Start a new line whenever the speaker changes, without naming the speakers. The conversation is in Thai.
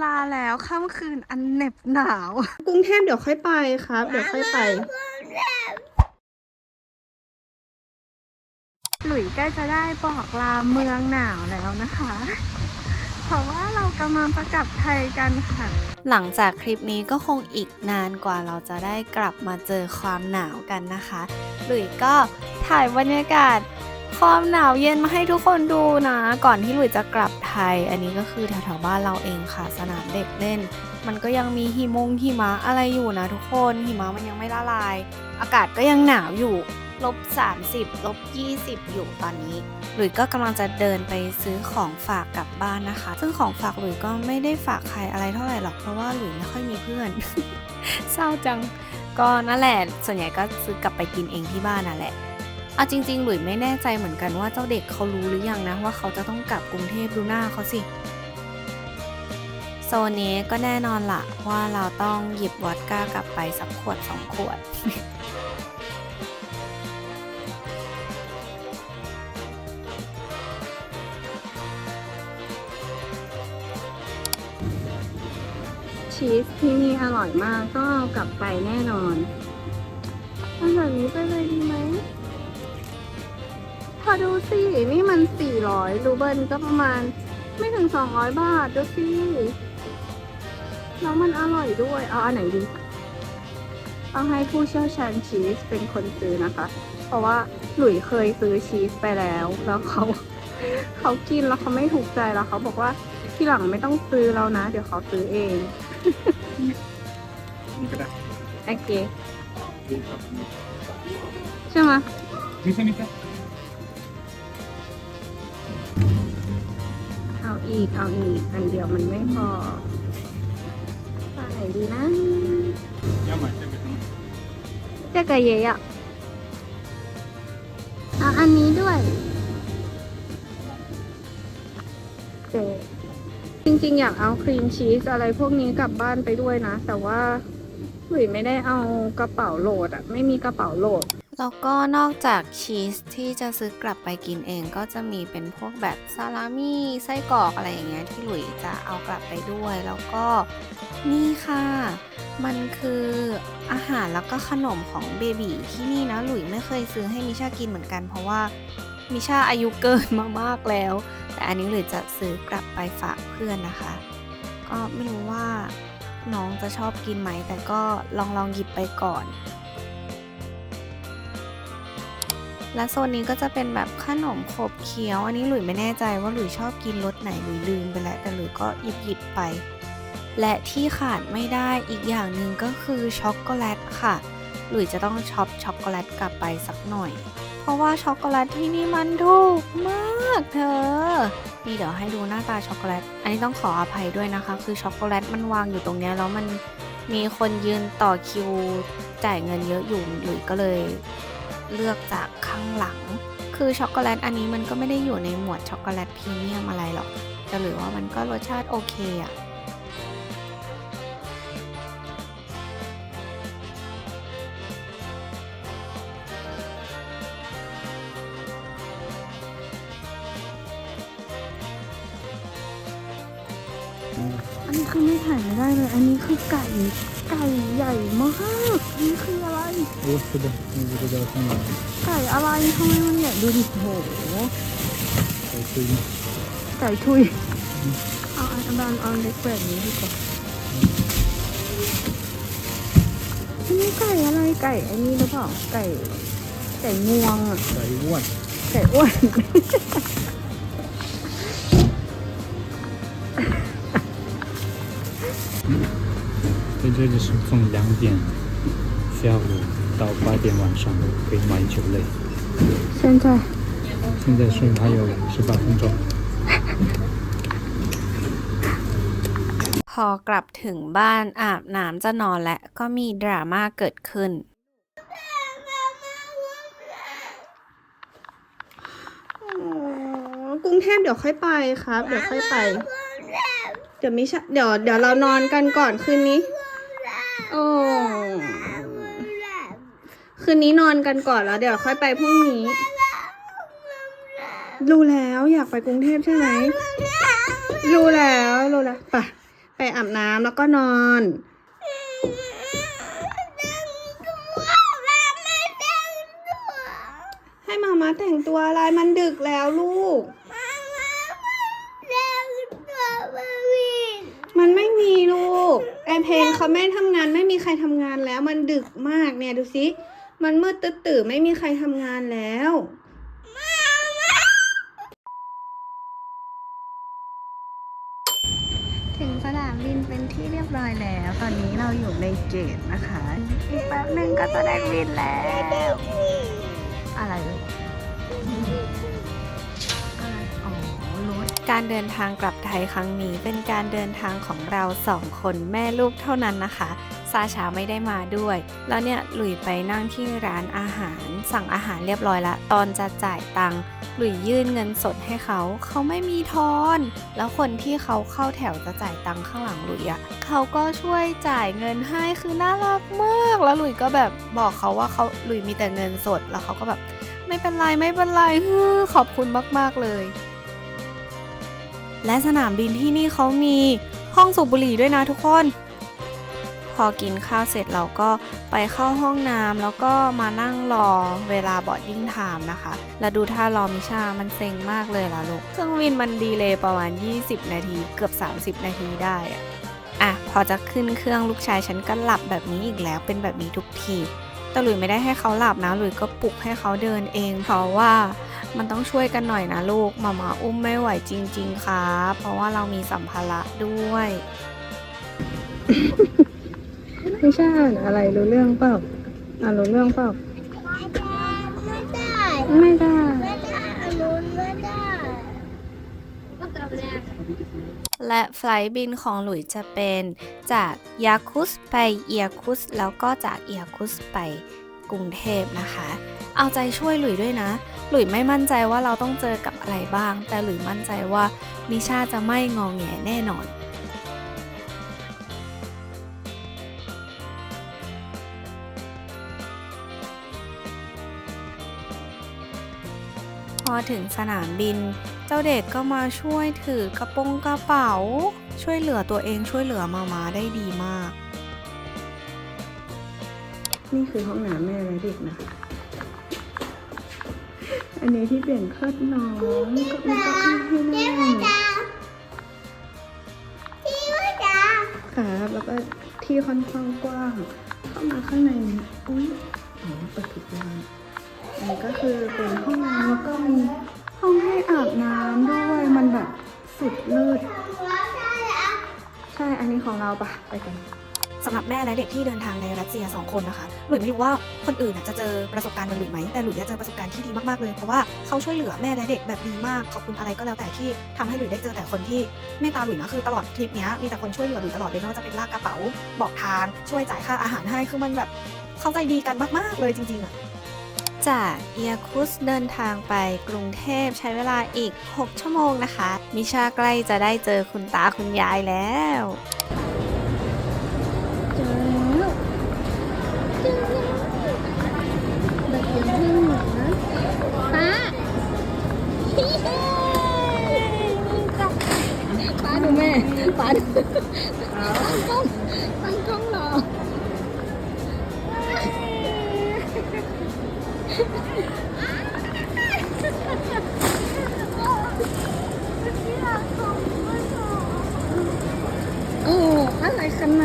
ลาแล้วค่ำคืนอันเหน็บหนาวกรุงเทพเดี๋ยวค่อยไปครับเดี๋ยวค่อยไปหลุยใกล้จะได้บอกลาเมืองหนาวแล้วนะคะเพราะว่าเรากำลังจะกลับไทยกันค่ะหลังจากคลิปนี้ก็คงอีกนานกว่าเราจะได้กลับมาเจอความหนาวกันนะคะหลุยก็ถ่ายบรรยากาศความหนาวเย็นมาให้ทุกคนดูนะก่อนที่หลุยจะกลับไทยอันนี้ก็คือแถวๆบ้านเราเองค่ะสนามเด็กเล่นมันก็ยังมีหิมะอะไรอยู่นะทุกคนหิมะมันยังไม่ละลายอากาศก็ยังหนาวอยู่-30 -20 อยู่ตอนนี้หลุยก็กำลังจะเดินไปซื้อของฝากกลับบ้านนะคะซึ่งของฝากหลุยก็ไม่ได้ฝากใครอะไรเท่าไหร่หรอกเพราะว่าหลุยไม่ค่อยมีเพื่อน เศร้าจังก็นั่นแหละส่วนใหญ่ก็ซื้อกลับไปกินเองที่บ้านนั่นแหละเอาจริงๆหลุยไม่แน่ใจเหมือนกันว่าเจ้าเด็กเขารู้หรือยังนะว่าเขาจะต้องกลับกรุงเทพดูหน้าเขาสิโซนนี้ก็แน่นอนละว่าเราต้องหยิบวอดก้ากลับไปสักขวด2 ขวด ชีสที่นี่อร่อยมากก็เอากลับไปแน่นอนเอาแบบนี้ไปเลยดีไหมพอดูสินี่มัน400รูเบิลก็ประมาณไม่ถึง200 บาทดูสิแล้วมันอร่อยด้วยเอาอันไหนดีเอาให้ผู้เชี่ยวชาญชีสเป็นคนซื้อนะคะเพราะว่าหลุยเคยซื้อชีสไปแล้วเขากินแล้วเขาไม่ถูกใจแล้วเขาบอกว่าทีหลังไม่ต้องซื้อแล้วนะเดี๋ยวเขาซื้อเองโอเคใช่ไหมเอาอีกอันเดียวมันไม่พอไหนดีนะ这个也要เอาอันนี้ด้วยเจจริงๆอยากเอาครีมชีสอะไรพวกนี้กลับบ้านไปด้วยนะแต่ว่าหลุยไม่ได้เอากระเป๋าโหลดไม่มีกระเป๋าโหลดแล้วก็นอกจากชีสที่จะซื้อกลับไปกินเองก็จะมีเป็นพวกแบบซาลามี่ไส้กรอกอะไรอย่างเงี้ยที่หลุยจะเอากลับไปด้วยแล้วก็นี่ค่ะมันคืออาหารแล้วก็ขนมของเบบีที่นี่นะหลุยไม่เคยซื้อให้มิชากินเหมือนกันเพราะว่ามิชาอายุเกินมามากแล้วแต่อันนี้หลุยจะซื้อกลับไปฝากเพื่อนนะคะก็ไม่รู้ว่าน้องจะชอบกินไหมแต่ก็ลองหยิบไปก่อนและโซนนี้ก็จะเป็นแบบขนมขบเคี้ยวอันนี้หลุยไม่แน่ใจว่าหลุยชอบกินรสไหนหลุยลืมไปแล้วแต่หลุยก็หยิบไปและที่ขาดไม่ได้อีกอย่างหนึ่งก็คือช็อกโกแลตค่ะหลุยจะต้องช็อปช็อกโกแลตกลับไปสักหน่อยเพราะว่าช็อกโกแลตที่นี่มันถูกมากเธอนี่เดี๋ยวให้ดูหน้าตาช็อกโกแลตอันนี้ต้องขออภัยด้วยนะคะคือช็อกโกแลตมันวางอยู่ตรงนี้แล้วมันมีคนยืนต่อคิวจ่ายเงินเยอะอยู่หลุยก็เลยเลือกจากข้างหลังคือช็อกโกแลตอันนี้มันก็ไม่ได้อยู่ในหมวดช็อกโกแลตพรีเมียมอะไรหรอกแต่หรือว่ามันก็รสชาติโอเคอะอันนี้คือไม่ถ่ายไม่ได้เลยอันนี้คือไก่ใหญ่มากนี่คืออะไรไก่อะไรทำไมมันใหญ่ดูดิโหไก่ทุยเอาเอาเล็กแบบนี้ดีกว่าอันนี้ไก่อะไรไก่อันนี้หรือเปล่าไก่งวงอ่ะไก่อ้วน
这就是从2点下午到8点晚上可以买酒类。现在是还有18分钟。
พอกลับถึงบ้านอาบน้ำจะนอนและก็มีดราม่าเกิดขึ้นกรุงเทพเดี๋ยวค่อยไปครับเดี๋ยวค่อยไปเดี๋ยวไม่ใช่เดี๋ยวเรานอนกันก่อนคืนนี้โอ้คืนนี้นอนกันก่อนแล้วเดี๋ยวค่อยไปพรุ่งนี้รู้แล้วอยากไปกรุงเทพใช่ไหมรู้แล้วไป ไปอาบน้ำแล้วก็นอน ให้มาม่าแต่งตัวอะไรมันดึกแล้วลูก มันไม่มีลูกไอเพนเขาไม่ทำงานไม่มีใครทำงานแล้วมันดึกมากเนี่ยดูสิมันมืดตื่นไม่มีใครทำงานแล้ว ถึงสนามบินเป็นที่เรียบร้อยแล้ว ตอนนี้เราอยู่ในเกตนะคะ อีกแป๊บหนึ่งก็จะได้บินแล้ว อะไรเลยอ๋อรถการเดินทางกลับไทยครั้งนี้เป็นการเดินทางของเรา2 คนแม่ลูกเท่านั้นนะคะซาชาไม่ได้มาด้วย แล้วเนี่ยหลุยไปนั่งที่ร้านอาหารสั่งอาหารเรียบร้อยแล้วตอนจะจ่ายตังค์หลุยยื่นเงินสดให้เขาไม่มีทอน แล้วคนที่เขาเข้าแถวจะจ่ายตังค์ข้างหลังหลุยอ่ะเขาก็ช่วยจ่ายเงินให้คือน่ารักมากแล้วหลุยก็แบบบอกเขาว่าหลุยมีแต่เงินสดแล้วเขาก็แบบไม่เป็นไรขอบคุณมากๆเลยและสนามบินที่นี่เขามีห้องสูบบุหรี่ด้วยนะทุกคนพอกินข้าวเสร็จเราก็ไปเข้าห้องน้ำแล้วก็มานั่งรอเวลาบอร์ดดิ้งไทม์นะคะแล้วดูท่ารอมิชามันเซ็งมากเลยล่ะลูกเครื่องบินมันดีเลย์ประมาณ20 นาทีเกือบ30 นาทีได้อะพอจะขึ้นเครื่องลูกชายฉันก็หลับแบบนี้อีกแล้วเป็นแบบนี้ทุกทีแต่หลุยไม่ได้ให้เขาหลับนะหลุยก็ปลุกให้เขาเดินเองเพราะว่ามันต้องช่วยกันหน่อยนะลูกมาม่าอุ้มไม่ไหวจริงๆครับเพราะว่าเรามีสัมภาระด้วย ไม่ใช่อะไรรู้เรื่องเปล่ารู้เรื่องเปล่าไม่ได้และไฟล์บินของหลุยจะเป็นจากยาคุสไปเอียคุสแล้วก็จากเอียคุสไปกรุงเทพนะคะเอาใจช่วยหลุยด้วยนะหลุยไม่มั่นใจว่าเราต้องเจอกับอะไรบ้างแต่หลุยมั่นใจว่ามิชาจะไม่งอแงแน่นอนพอถึงสนามบินเจ้าเด็กก็มาช่วยถือกระเป๋าช่วยเหลือตัวเองช่วยเหลือมาม่าได้ดีมากนี่คือห้องน้ำแม่และเด็กนะอันนี้ที่เปลี่ยนเพิดน้องก็มีเก้าอี้ให้นั่งครับแล้วก็ที่ค่อนข้างกว้างเข้ามาข้างในอุ้ยเปิดผิดด้านอันนี้ก็คือเป็นห้องน้ำแล้วก็มีห้องให้อาบน้ำด้วยมันแบบสุดเลิศใช่อันนี้ของเราปะไปกันสำหรับแม่และเด็กที่เดินทางในรัสเซีย2 คนนะคะหลุยไม่รู้ว่าคนอื่นจะเจอประสบการณ์เหมือนหลุยไหมแต่หลุยจะเจอประสบการณ์ที่ดีมากๆเลยเพราะว่าเขาช่วยเหลือแม่และเด็กแบบดีมากขอบคุณอะไรก็แล้วแต่ที่ทำให้หลุยได้เจอแต่คนที่เมตตาหลุยนะคือตลอดทริปนี้มีแต่คนช่วยเหลือหลุยตลอดเลยไม่ว่าจะเป็นลากกระเป๋าบอกทางช่วยจ่ายค่าอาหารให้คือมันแบบเข้าใจดีกันมากๆเลยจริงๆอะจากเอียคุสเดินทางไปกรุงเทพใช้เวลาอีก6 ชั่วโมงนะคะมิชาใกล้จะได้เจอคุณตาคุณยายแล้วเจอแล้วแบบเดี๋ยวพึ่งหนูนะป้าป้าดูแม่ป้าดูตั้งกล้องรอโอ้อะไรขนา